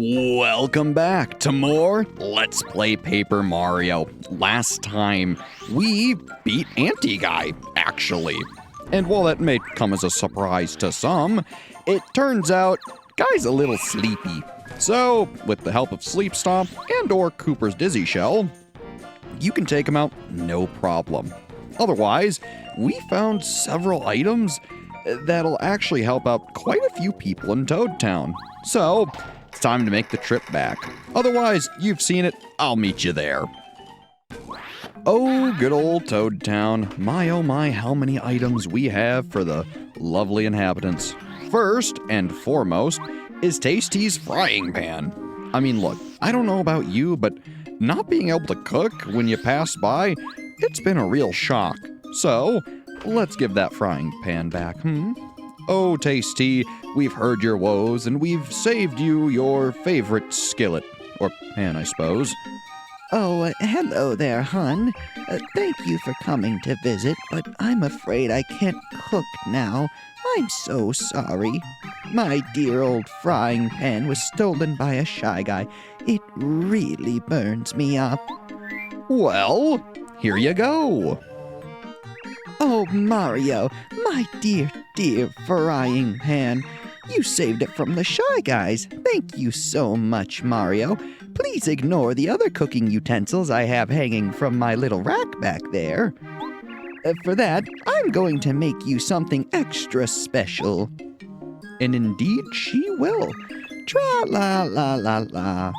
Welcome back to more Let's Play Paper Mario. Last time, we beat Anti-Guy, actually. And while that may come as a surprise to some, it turns out Guy's a little sleepy. So, with the help of Sleep Stomp and or Cooper's Dizzy Shell, you can take him out no problem. Otherwise, we found several items that'll actually help out quite a few people in Toad Town. So, it's time to make the trip back. Otherwise, you've seen it, I'll meet you there. Oh, good old Toad Town. My oh my, how many items we have for the lovely inhabitants. First and foremost is Tasty's frying pan. I mean, look, I don't know about you, but not being able to cook when you pass by, it's been a real shock. So, let's give that frying pan back, Oh, Tasty, we've heard your woes, and we've saved you your favorite skillet. Or pan, I suppose. Oh, hello there, hon. Thank you for coming to visit, but I'm afraid I can't cook now. I'm so sorry. My dear old frying pan was stolen by a Shyguy. It really burns me up. Well, here you go. Oh, Mario, my dear frying pan. You saved it from the Shy Guys. Thank you so much, Mario. Please ignore the other cooking utensils I have hanging from my little rack back there. For that, I'm going to make you something extra special. And indeed she will. Tra-la-la-la-la.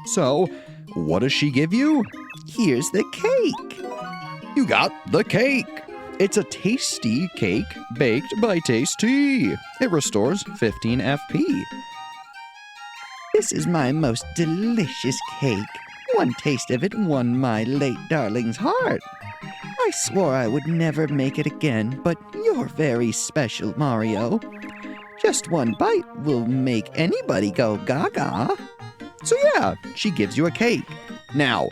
So, what does she give you? Here's the cake. You got the cake. It's a tasty cake baked by Tasty. It restores 15 FP. This is my most delicious cake. One taste of it won my late darling's heart. I swore I would never make it again, but you're very special, Mario. Just one bite will make anybody go gaga. So yeah, she gives you a cake. Now,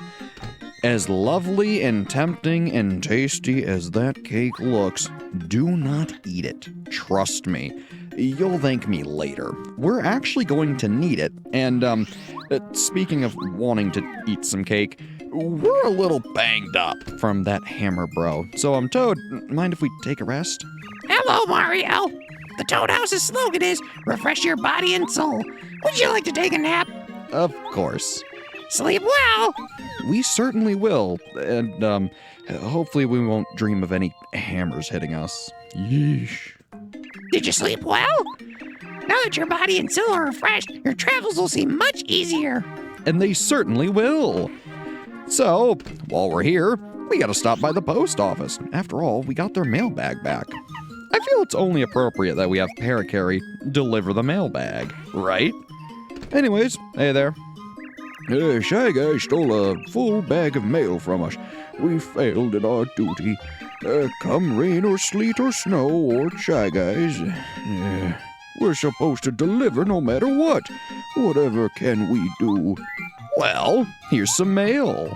as lovely and tempting and tasty as that cake looks, do not eat it. Trust me. You'll thank me later. We're actually going to need it. And, speaking of wanting to eat some cake, we're a little banged up from that hammer bro. So, Toad, mind if we take a rest? Hello, Mario. The Toad House's slogan is, refresh your body and soul. Would you like to take a nap? Of course. Sleep well. We certainly will, and hopefully we won't dream of any hammers hitting us. Yeesh. Did you sleep well? Now that your body and soul are refreshed, your travels will seem much easier. And they certainly will. So, while we're here, we gotta stop by the post office. After all, we got their mailbag back. I feel it's only appropriate that we have Paracarry deliver the mailbag, right? Anyways, hey there. Shy Guy stole a full bag of mail from us. We failed in our duty. Come rain or sleet or snow or Shy Guys, we're supposed to deliver no matter what. Whatever can we do? Well, here's some mail.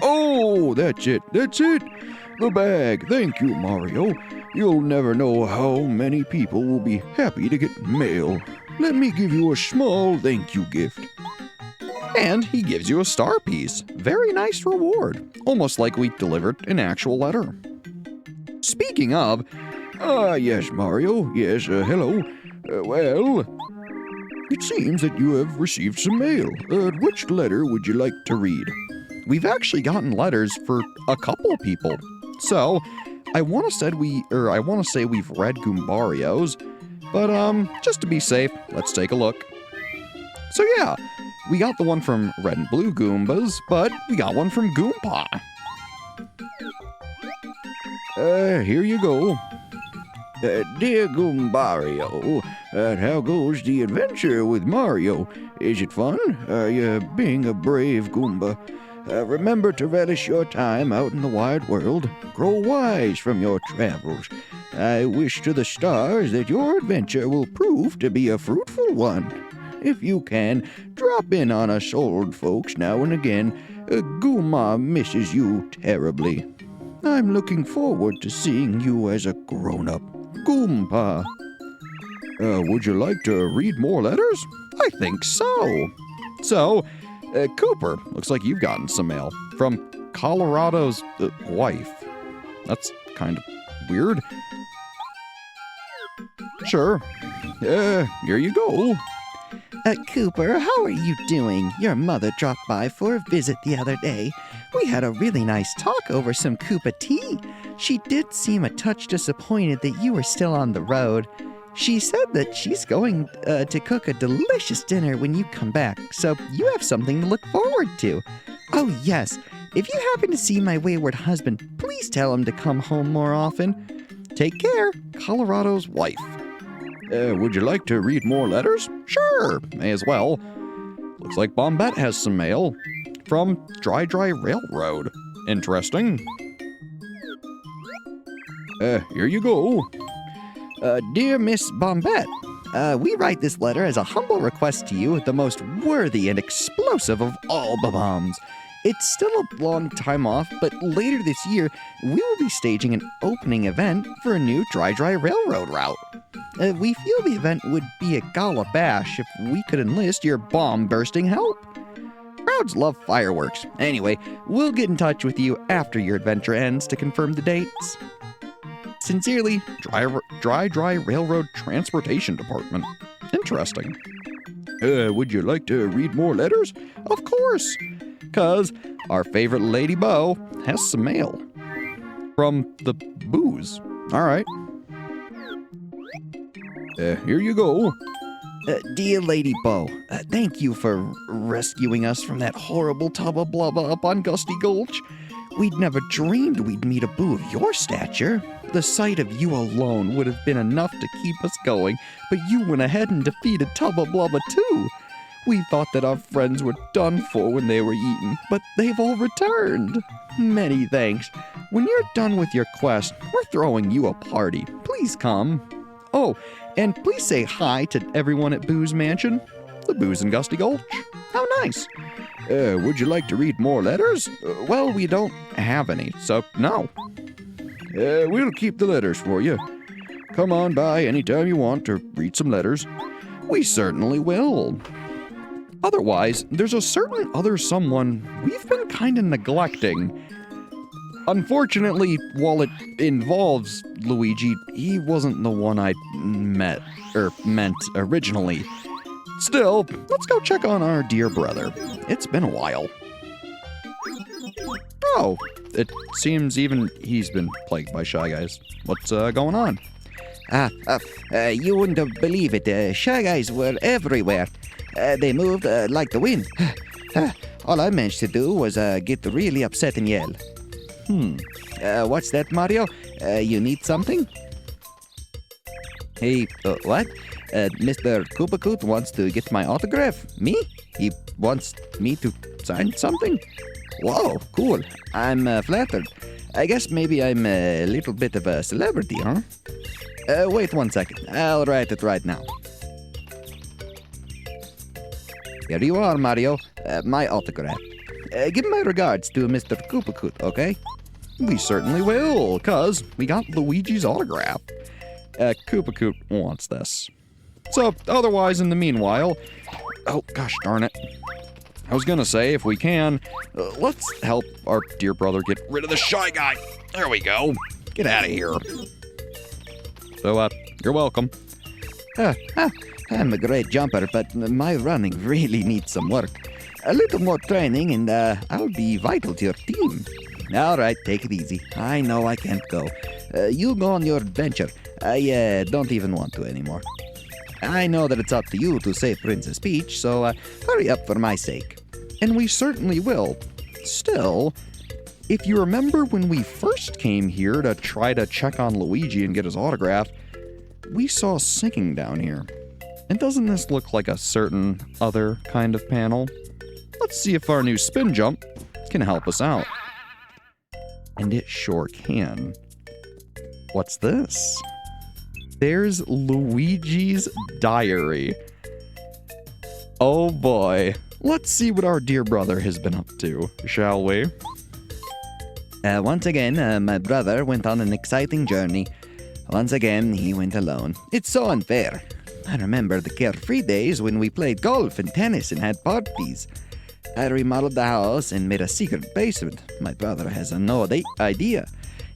Oh, that's it. The bag. Thank you, Mario. You'll never know how many people will be happy to get mail. Let me give you a small thank you gift. And he gives you a star piece. Very nice reward. Almost like we delivered an actual letter. Speaking of... yes, Mario. Yes, hello. Well, it seems that you have received some mail. Which letter would you like to read? We've actually gotten letters for a couple of people. So, I want to say we've read Goombario's, but just to be safe, let's take a look. So yeah, we got the one from Red and Blue Goombas, but we got one from Goompa. Here you go. Dear Goombario, how goes the adventure with Mario? Is it fun? Are you being a brave Goomba? Remember to relish your time out in the wide world. Grow wise from your travels. I wish to the stars that your adventure will prove to be a fruitful one. If you can, drop in on us old folks now and again. Goomba misses you terribly. I'm looking forward to seeing you as a grown-up Goomba. Would you like to read more letters? I think so. So, Cooper, looks like you've gotten some mail from Colorado's wife. That's kind of weird. Sure. Here you go. Cooper, how are you doing? Your mother dropped by for a visit the other day. We had a really nice talk over some Koopa tea. She did seem a touch disappointed that you were still on the road. She said that she's going to cook a delicious dinner when you come back, so you have something to look forward to. Oh, yes. If you happen to see my wayward husband, please tell him to come home more often. Take care, Colorado's wife. Would you like to read more letters? Sure, may as well. Looks like Bombette has some mail from Dry Railroad. Interesting. Here you go. Dear Miss Bombette, we write this letter as a humble request to you, the most worthy and explosive of all bombs. It's still a long time off, but later this year, we will be staging an opening event for a new Dry Railroad route. We feel the event would be a gala bash if we could enlist your bomb-bursting help. Crowds love fireworks. Anyway, we'll get in touch with you after your adventure ends to confirm the dates. Sincerely, Dry Railroad Transportation Department. Interesting. Would you like to read more letters? Of course, because our favorite Lady Bo has some mail from the booze. All right. Here you go. Dear Lady Bo, thank you for rescuing us from that horrible tub of blubber up on Gusty Gulch. We'd never dreamed we'd meet a boo of your stature. The sight of you alone would have been enough to keep us going, but you went ahead and defeated Tubba Blubba too. We thought that our friends were done for when they were eaten, but they've all returned. Many thanks. When you're done with your quest, we're throwing you a party. Please come. Oh, and please say hi to everyone at Boo's Mansion, the Booze in Gusty Gulch. How nice. Would you like to read more letters? Well, we don't have any, so no. We'll keep the letters for you. Come on by anytime you want to read some letters. We certainly will. Otherwise, there's a certain other someone we've been kind of neglecting. Unfortunately, while it involves Luigi, he wasn't the one I meant originally. Still, let's go check on our dear brother. It's been a while. Oh, it seems even he's been plagued by Shy Guys. What's going on? You wouldn't believe it. Shy Guys were everywhere. They moved like the wind. All I managed to do was get really upset and yell. What's that, Mario? You need something? Hey, what? Mr. Koopakoot wants to get my autograph. Me? He wants me to sign something? Whoa, cool. I'm flattered. I guess maybe I'm a little bit of a celebrity, huh? Wait 1 second. I'll write it right now. Here you are, Mario. My autograph. Give my regards to Mr. Koopakoot, okay? We certainly will, cuz we got Luigi's autograph. Koopakoot wants this. So, otherwise, in the meanwhile... Oh, gosh darn it. I was gonna say, if we can, let's help our dear brother get rid of the Shy Guy. There we go. Get out of here. So, you're welcome. I'm a great jumper, but my running really needs some work. A little more training and I'll be vital to your team. All right, take it easy. I know I can't go. You go on your adventure. I don't even want to anymore. I know that it's up to you to save Princess Peach, so hurry up for my sake. And we certainly will. Still, if you remember when we first came here to try to check on Luigi and get his autograph, we saw singing down here. And doesn't this look like a certain other kind of panel? Let's see if our new spin jump can help us out. And it sure can. What's this? There's Luigi's diary. Oh boy. Let's see what our dear brother has been up to, shall we? Once again, my brother went on an exciting journey. Once again, he went alone. It's so unfair. I remember the carefree days when we played golf and tennis and had parties. I remodeled the house and made a secret basement. My brother has no idea.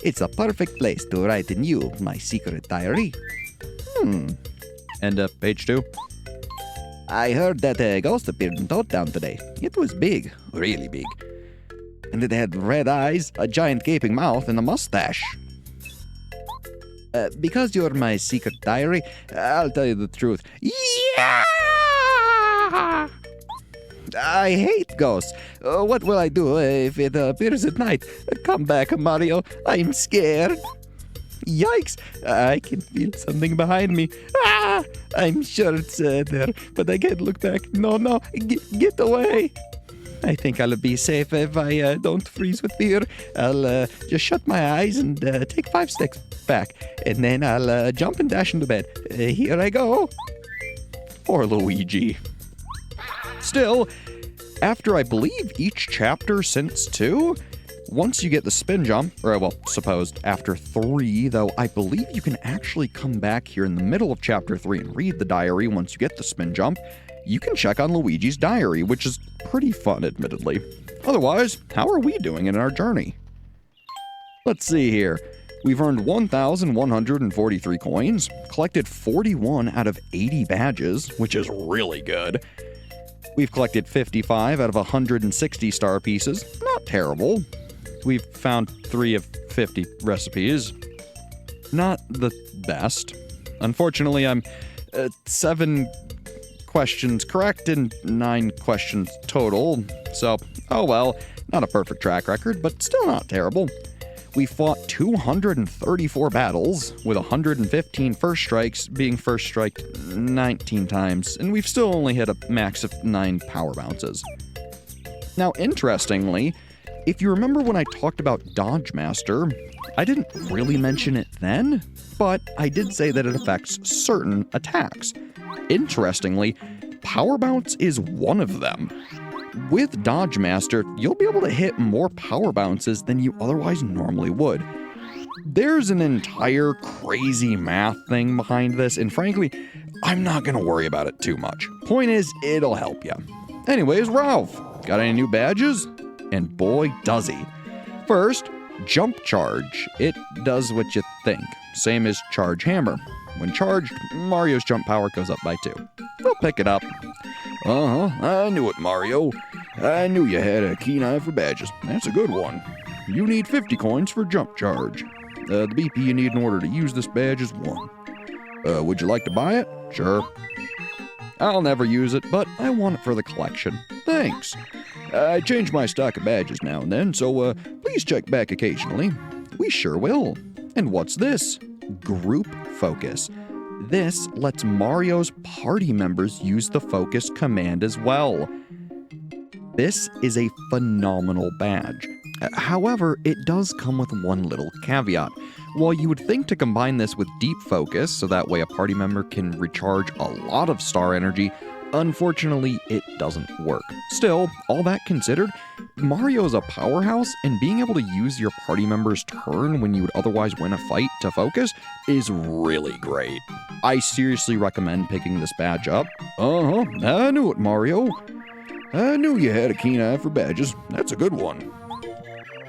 It's a perfect place to write in you my secret diary. And page 2. I heard that a ghost appeared in Toad Town today. It was big, really big. And it had red eyes, a giant gaping mouth, and a mustache. Because you're my secret diary, I'll tell you the truth. Yeah! I hate ghosts. What will I do if it appears at night? Come back, Mario. I'm scared. Yikes! I can feel something behind me. Ah! I'm sure it's there, but I can't look back. No, get away! I think I'll be safe if I don't freeze with fear. I'll just shut my eyes and take 5 steps back, and then I'll jump and dash into bed. Here I go. Poor Luigi. Still, after I believe each chapter since 2, once you get the spin jump, or well, supposed after 3, though I believe you can actually come back here in the middle of chapter 3 and read the diary once you get the spin jump, you can check on Luigi's diary, which is pretty fun, admittedly. Otherwise, how are we doing in our journey? Let's see here. We've earned 1,143 coins, collected 41 out of 80 badges, which is really good. We've collected 55 out of 160 star pieces, not terrible. We've found 3 of 50 recipes. Not the best. Unfortunately, I'm 7 questions correct and 9 questions total. So, oh well, not a perfect track record, but still not terrible. We fought 234 battles, with 115 first strikes, being first striked 19 times, and we've still only hit a max of 9 power bounces. Now, interestingly, if you remember when I talked about Dodge Master, I didn't really mention it then, but I did say that it affects certain attacks. Interestingly, Power Bounce is one of them. With Dodge Master, you'll be able to hit more power bounces than you otherwise normally would. There's an entire crazy math thing behind this, and frankly, I'm not going to worry about it too much. Point is, it'll help you. Anyways, Ralph, got any new badges? And boy, does he. First, Jump Charge. It does what you think. Same as Charge Hammer. When charged, Mario's jump power goes up by 2. We'll pick it up. I knew it, Mario. I knew you had a keen eye for badges. That's a good one. You need 50 coins for jump charge. The BP you need in order to use this badge is 1. Would you like to buy it? Sure. I'll never use it, but I want it for the collection. Thanks. I change my stock of badges now and then, so please check back occasionally. We sure will. And what's this? Group Focus. This lets Mario's party members use the focus command as well. This is a phenomenal badge. However, it does come with one little caveat. While you would think to combine this with Deep Focus, so that way a party member can recharge a lot of star energy, unfortunately, it doesn't work. Still, all that considered, Mario is a powerhouse, and being able to use your party member's turn when you would otherwise win a fight to focus is really great. I seriously recommend picking this badge up. I knew it, Mario. I knew you had a keen eye for badges. That's a good one.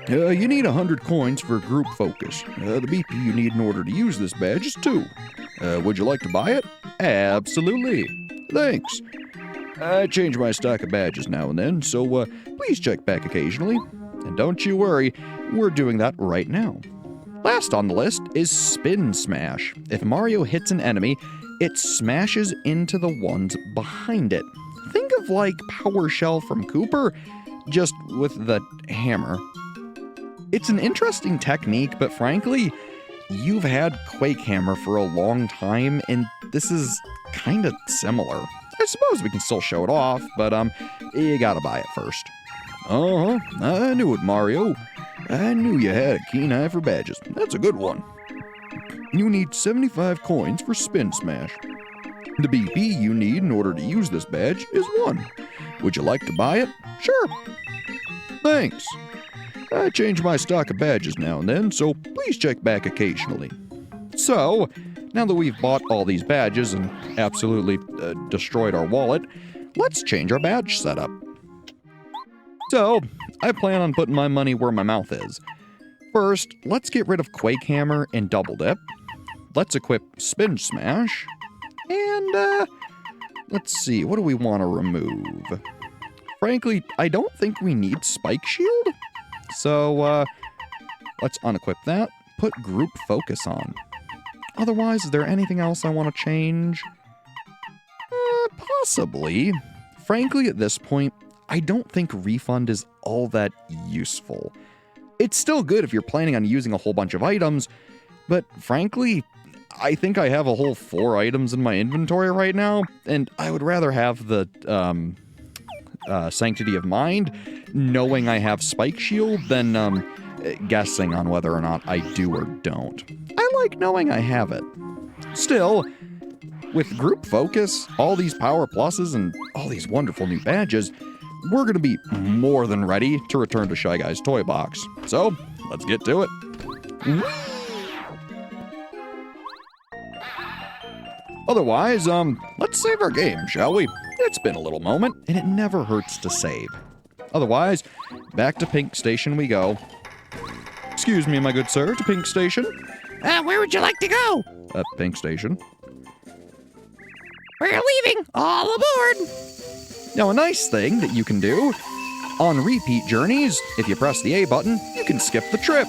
You need 100 coins for group focus. The BP you need in order to use this badge is 2. Would you like to buy it? Absolutely. Thanks. I change my stock of badges now and then, so please check back occasionally. And don't you worry, we're doing that right now. Last on the list is Spin Smash. If Mario hits an enemy, it smashes into the ones behind it. Think of like Power Shell from Cooper, just with the hammer. It's an interesting technique, but frankly, you've had Quake Hammer for a long time, and this is kind of similar. I suppose we can still show it off, but you gotta buy it first. I knew it, Mario. I knew you had a keen eye for badges. That's a good one. You need 75 coins for Spin Smash. The BP you need in order to use this badge is 1. Would you like to buy it? Sure. Thanks. I change my stock of badges now and then, so please check back occasionally. So, now that we've bought all these badges and absolutely destroyed our wallet, let's change our badge setup. So, I plan on putting my money where my mouth is. First, let's get rid of Quake Hammer and Double Dip. Let's equip Spin Smash. And, let's see, what do we want to remove? Frankly, I don't think we need Spike Shield. So, let's unequip that. Put Group Focus on. Otherwise, is there anything else I want to change? Possibly. Frankly, at this point, I don't think Refund is all that useful. It's still good if you're planning on using a whole bunch of items, but frankly, I think I have a whole 4 items in my inventory right now, and I would rather have the Sanctity of Mind, knowing I have Spike Shield, than guessing on whether or not I do or don't. I like knowing I have it. Still, with Group Focus, all these Power Pluses, and all these wonderful new badges, we're going to be more than ready to return to Shyguy's Toybox. So, let's get to it. Otherwise, let's save our game, shall we? It's been a little moment, and it never hurts to save. Otherwise, back to Pink Station we go. Excuse me, my good sir, to Pink Station. Where would you like to go? Pink Station. We're leaving. All aboard. Now, a nice thing that you can do on repeat journeys, if you press the A button, you can skip the trip,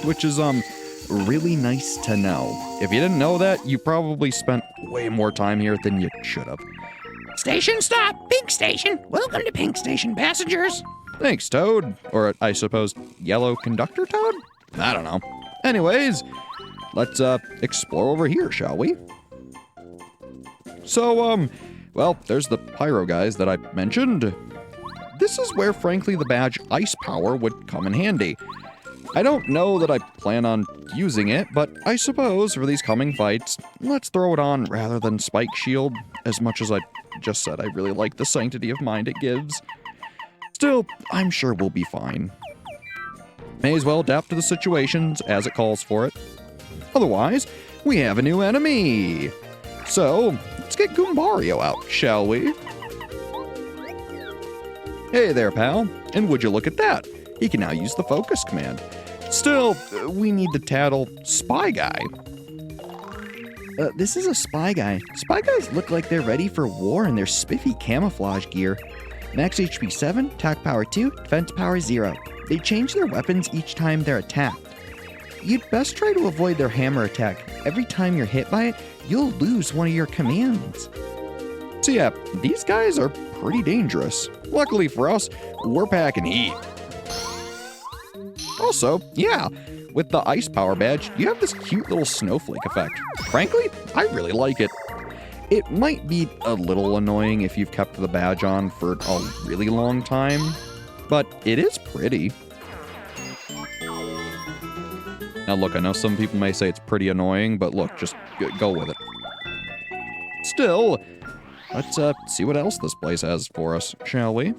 which is, really nice to know. If you didn't know that, you probably spent way more time here than you should have. Station stop. Pink Station. Welcome to Pink Station, passengers. Thanks, Toad. Or, I suppose, Yellow Conductor Toad? I don't know. Anyways, let's, explore over here, shall we? So, well, there's the Pyro guys that I mentioned. This is where, frankly, the badge Ice Power would come in handy. I don't know that I plan on using it, but I suppose for these coming fights, let's throw it on rather than Spike Shield, as much as I just said I really like the Sanctity of Mind it gives. Still, I'm sure we'll be fine. May as well adapt to the situations as it calls for it. Otherwise, we have a new enemy. So, let's get Goombario out, shall we? Hey there, pal. And would you look at that? He can now use the focus command. Still, we need to tattle Spy Guy. This is a Spy Guy. Spy Guys look like they're ready for war in their spiffy camouflage gear. Max HP 7, attack power 2, defense power 0. They change their weapons each time they're attacked. You'd best try to avoid their hammer attack. Every time you're hit by it, you'll lose one of your commands. So yeah, these guys are pretty dangerous. Luckily for us, we're packing heat. Also, yeah, with the Ice Power badge, you have this cute little snowflake effect. Frankly, I really like it. It might be a little annoying if you've kept the badge on for a really long time, but it is pretty. Now look, I know some people may say it's pretty annoying, but look, just go with it. Still, let's see what else this place has for us, shall we?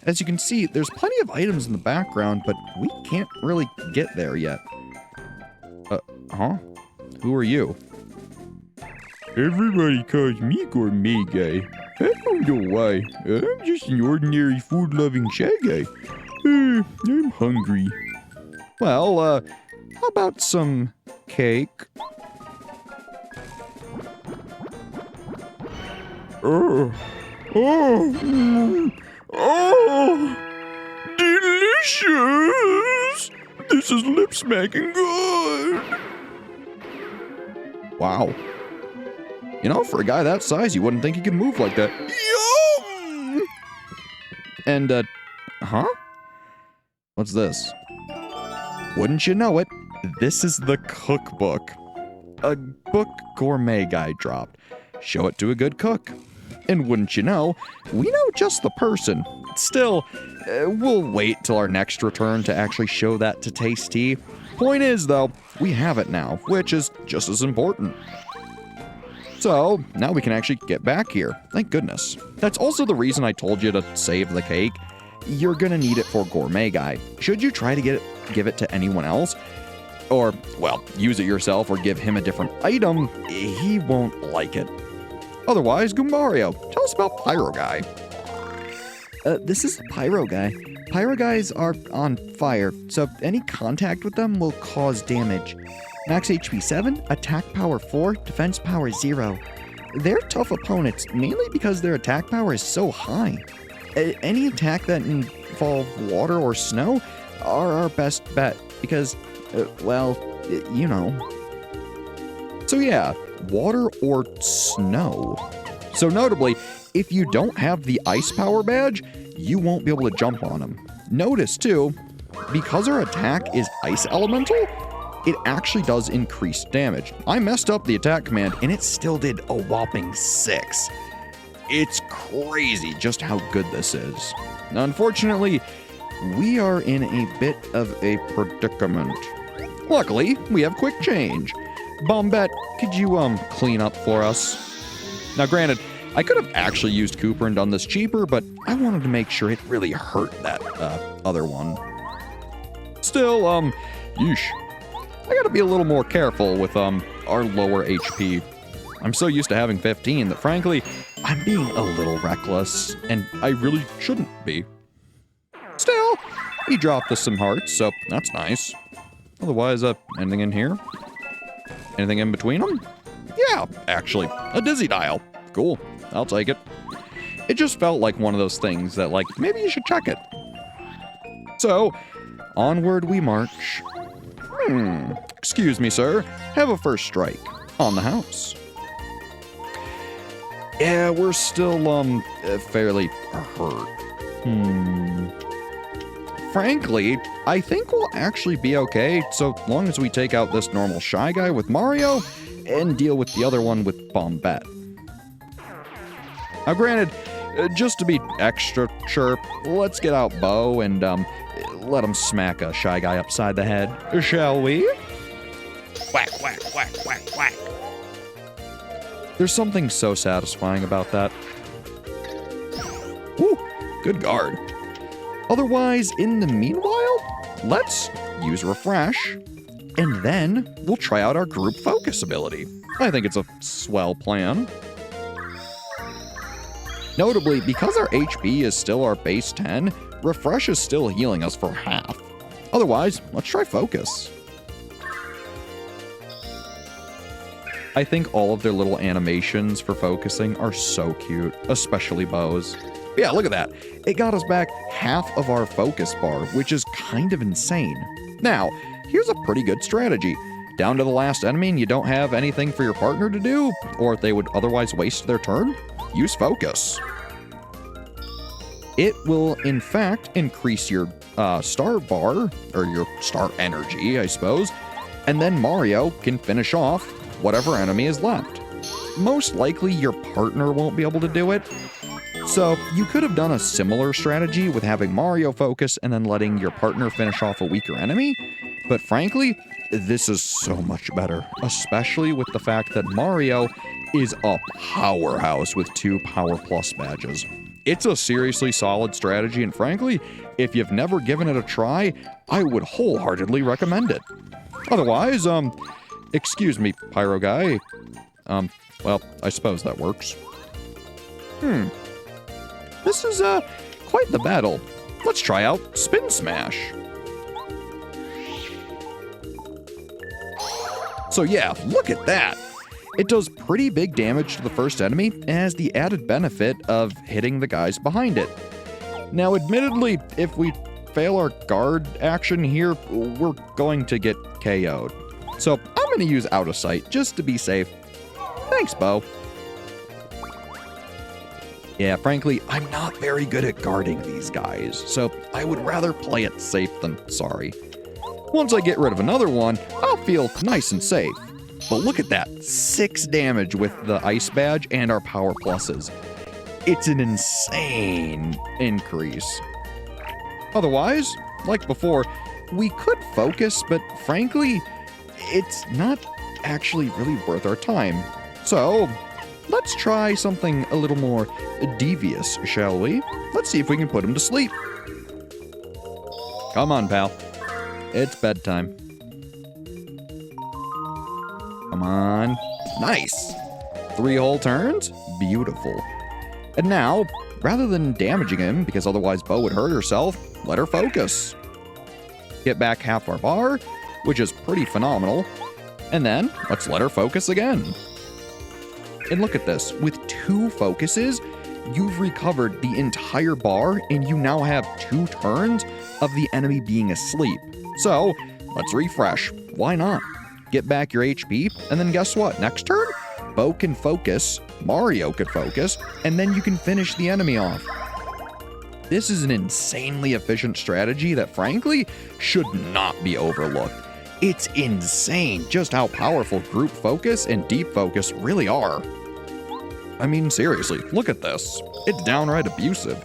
As you can see, there's plenty of items in the background, but we can't really get there yet. Huh? Who are you? Everybody calls me Gourmet Guy. I don't know why. I'm just an ordinary food-loving Shy Guy. I'm hungry. Well, how about some cake? Oh, delicious! This is lip-smacking good. Wow. You know, for a guy that size, you wouldn't think he could move like that. Yum! And, huh? What's this? Wouldn't you know it, this is the cookbook. A book Gourmet guy dropped. Show it to a good cook. And wouldn't you know, we know just the person. Still, we'll wait till our next return to actually show that to Tasty. Point is, though, we have it now, which is just as important. So, now we can actually get back here. Thank goodness. That's also the reason I told you to save the cake. You're gonna need it for Gourmet Guy. Should you try to give it to anyone else, or, well, use it yourself or give him a different item, he won't like it. Otherwise, Goombario, tell us about Pyro Guy. This is Pyro Guy. Pyro Guys are on fire, so any contact with them will cause damage. Max HP 7, attack power 4, defense power 0. They're tough opponents, mainly because their attack power is so high. Any attack that involve water or snow are our best bet, because, well, you know. So yeah, water or snow. So notably, if you don't have the ice power badge, you won't be able to jump on him. Notice too, because our attack is ice elemental, it actually does increase damage. I messed up the attack command and it still did a whopping 6. It's crazy just how good this is. Unfortunately, we are in a bit of a predicament. Luckily, we have quick change. Bombette, could you clean up for us? Now granted, I could have actually used Cooper and done this cheaper, but I wanted to make sure it really hurt that other one. Still, yeesh. I gotta be a little more careful with our lower HP. I'm so used to having 15 that frankly, I'm being a little reckless, and I really shouldn't be. Still, he dropped us some hearts, so that's nice. Otherwise, anything in here? Anything in between them? Yeah, actually, a Dizzy Dial. Cool, I'll take it. It just felt like one of those things that, like, maybe you should check it. So, onward we march. Excuse me, sir. Have a first strike on the house. Yeah, we're still, fairly hurt. Frankly, I think we'll actually be okay so long as we take out this normal Shyguy with Mario and deal with the other one with Bombette. Now granted, just to be extra chirp, let's get out Bo and let him smack a Shyguy upside the head, shall we? Whack, whack, whack, whack, whack. There's something so satisfying about that. Woo, good guard. Otherwise, in the meanwhile, let's use Refresh, and then we'll try out our group focus ability. I think it's a swell plan. Notably, because our HP is still our base 10, Refresh is still healing us for half. Otherwise, let's try Focus. I think all of their little animations for focusing are so cute, especially Bo's. Yeah, look at that. It got us back half of our focus bar, which is kind of insane. Now, here's a pretty good strategy. Down to the last enemy and you don't have anything for your partner to do, or if they would otherwise waste their turn, use Focus. It will, in fact, increase your star bar, or your star energy, I suppose, and then Mario can finish off whatever enemy is left. Most likely your partner won't be able to do it, so you could have done a similar strategy with having Mario focus and then letting your partner finish off a weaker enemy, but frankly, this is so much better, especially with the fact that Mario is a powerhouse with 2 Power Plus badges. It's a seriously solid strategy, and frankly, if you've never given it a try, I would wholeheartedly recommend it. Otherwise, excuse me, Pyro Guy. Well, I suppose that works. This is, quite the battle. Let's try out Spin Smash. So yeah, look at that. It does pretty big damage to the first enemy and has the added benefit of hitting the guys behind it. Now, admittedly, if we fail our guard action here, we're going to get KO'd. So I'm going to use Out of Sight just to be safe. Thanks, Bo. Yeah, frankly, I'm not very good at guarding these guys, so I would rather play it safe than sorry. Once I get rid of another one, I'll feel nice and safe. But look at that, 6 damage with the ice badge and our power pluses. It's an insane increase. Otherwise, like before, we could focus, but frankly, it's not actually really worth our time. So, let's try something a little more devious, shall we? Let's see if we can put him to sleep. Come on, pal. It's bedtime. Come on. Nice. 3 whole turns? Beautiful. And now, rather than damaging him, because otherwise Bo would hurt herself, let her focus. Get back half our bar, which is pretty phenomenal. And then, let's let her focus again. And look at this. With 2 focuses, you've recovered the entire bar, and you now have 2 turns of the enemy being asleep. So, let's refresh. Why not? Get back your HP, and then guess what? Next turn, Bo can focus, Mario could focus, and then you can finish the enemy off. This is an insanely efficient strategy that, frankly, should not be overlooked. It's insane just how powerful group focus and deep focus really are. I mean, seriously, look at this. It's downright abusive.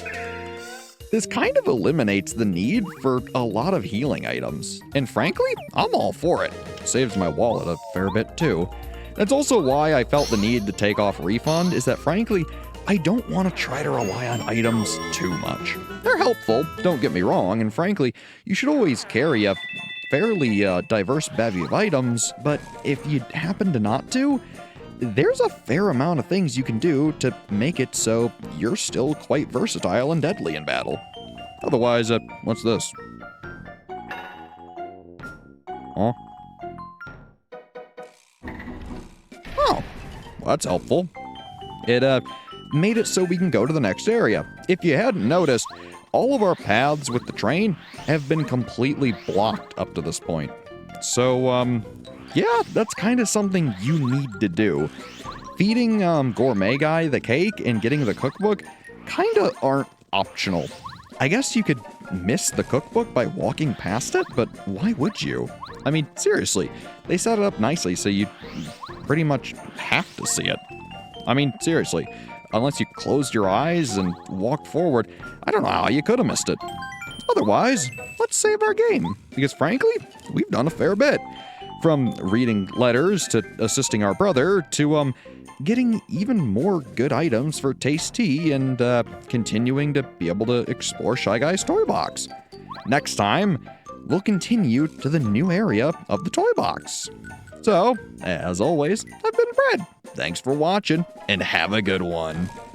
This kind of eliminates the need for a lot of healing items. And frankly, I'm all for it. Saves my wallet a fair bit too. That's also why I felt the need to take off Refund, is that frankly, I don't want to try to rely on items too much. They're helpful, don't get me wrong, and frankly, you should always carry a fairly diverse bevy of items, but if you happen to not to, there's a fair amount of things you can do to make it so you're still quite versatile and deadly in battle. Otherwise, what's this? Huh? Oh, well, that's helpful. It made it so we can go to the next area. If you hadn't noticed, all of our paths with the train have been completely blocked up to this point. So, yeah, that's kind of something you need to do. Feeding Gourmet Guy the cake and getting the cookbook kind of aren't optional. I guess you could miss the cookbook by walking past it, but why would you? I mean, seriously, they set it up nicely so you pretty much have to see it. I mean, seriously, unless you closed your eyes and walked forward, I don't know how you could have missed it. Otherwise, let's save our game, because frankly, we've done a fair bit. From reading letters to assisting our brother to getting even more good items for Taste Tea and continuing to be able to explore Shyguy's Toybox. Next time, we'll continue to the new area of the Toybox. So, as always, I've been Fred. Thanks for watching, and have a good one.